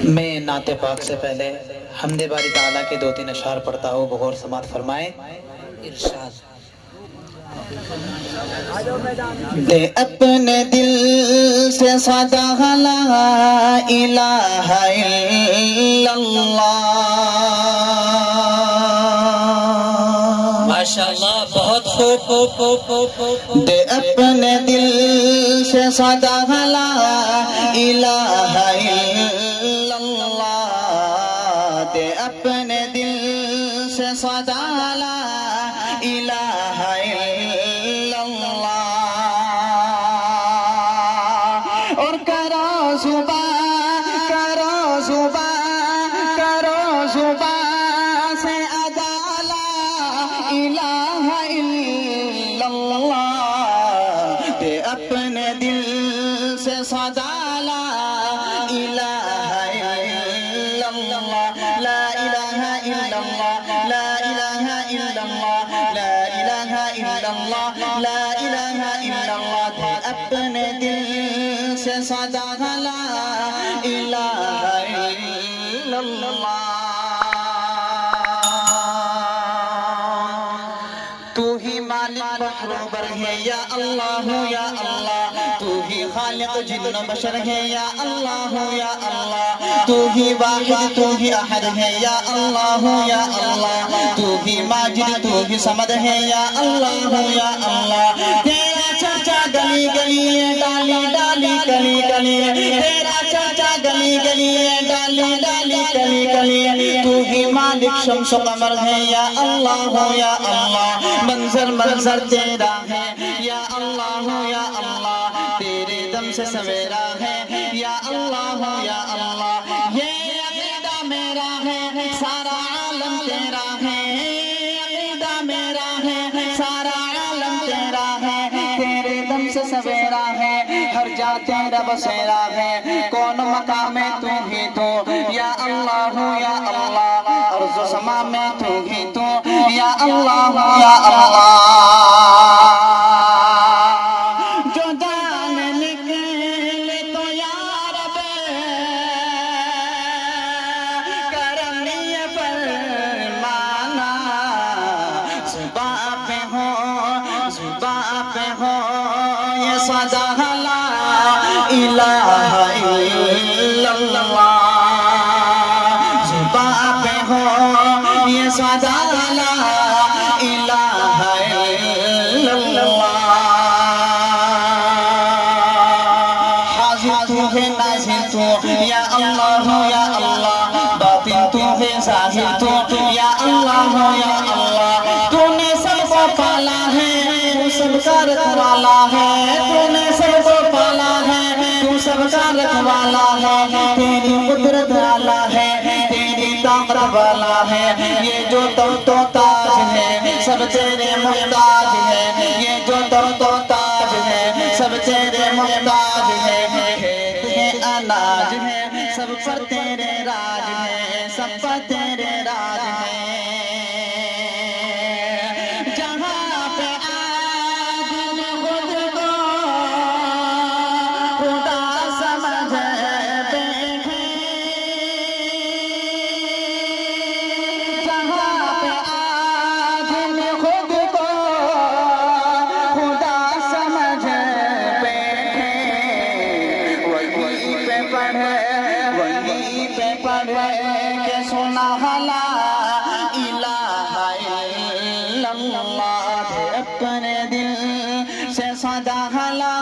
میں نعت پاک سے پہلے حمد باری تعالیٰ کے 2-3 اشعار پڑھتا ہوں، بغور سماعت فرمائیں۔ ارشاد: دے اپنے دل سے صدا لا الہ الا اللہ۔ ماشاءاللہ، بہت خوب۔ دے اپنے دل سے صدا لا الہ الا اللہ۔ دے اپنے دل سے صدا لا الہ الا اللہ۔ اور کرو زبان سے ادا لا الہ الا اللہ۔ دے اپنے دل سے صدا لا الہ الا اللہ۔ لا الہ الا اللہ، لا الہ الا اللہ، لا الہ الا اللہ، لا الہ الا اللہ۔ دے اپنے دل سے صدا لا الہ الا اللہ۔ تو ہی مالک بحر و بر ہے یا اللہ یا اللہ۔ تو ہی خالق جن و بشر ہے یا اللہ یا اللہ۔ تو ہی واحد، تو ہی احد ہے یا اللہ یا اللہ۔ تو ہی ماجد، تو ہی صمد ہے یا اللہ یا اللہ۔ تیرا چرچا گلی گلی ہے، ڈالی ڈالی کلی کلی ہے۔ تیرا چرچا گلی گلی ہے، ڈالی ڈالی کلی کلی ہے۔ تو ہی مالک شمس و قمر ہے یا اللہ یا اللہ۔ منظر منظر تیرا ہے یا اللہ یا اللہ۔ تیرے دم سے سویرا ہے یا اللہ یا اللہ۔ یہ عقیدہ میرا ہے، سارا عالم تیرا ہے۔ عقیدہ میرا ہے، سارا عالم تیرا ہے۔ تیرے دم سے سویرا ہے، ہر جا تیرا بسیرا ہے۔ کون مقام میں تو ہی تو یا اللہ یا اللہ۔ عرض و سما میں تو ہی تو یا اللہ یا اللہ۔ جو جان نکلے تو یا رب کرمی فرمانا۔ زباں پہ ہو یہ صدا لا الہ الا اللہ۔ زباں پہ ہو یہ صدا لا الہ الا اللہ۔ حاضر تو ہے، ناظر تو یا اللہ یا اللہ۔ باطن تو ہے، ظاہر تو یا اللہ یا اللہ۔ تو نے سب کو پالا ہے، تو سب کا رکھوالا ہے۔ تو نے سب کو پالا ہے، تو سب کا رکھوالا ہے۔ تیری قدرت والا ہے، تیری طاقت والا ہے۔ یہ جو تخت و تاج ہے سب تیرے محتاج ہے۔ یہ جو تخت و تاج ہے سب تیرے محتاج ہے۔ کھیت ہے، اناج ہے، سب پر تیرے راج ہے، سب پر تیرے راج ہے۔ جہاں پہ آدم خود کو خدا سمجھ بیٹھے، جہاں پہ آدم خود کو خدا سمجھ بیٹھے، وہیں پہ پڑھے کہ سنا لا الہ الا اللہ۔ دے اپنے دل سے صدا لا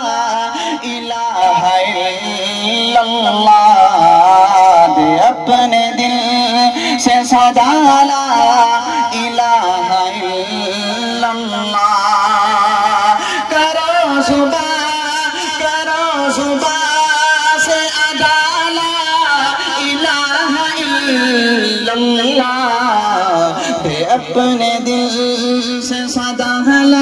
الہ الا اللہ۔ دے اپنے دل سے صدا لا الہ الا اللہ۔ کرو زبان سے ادا لا الہ الا اللہ۔ دے اپنے دل سے صدا لا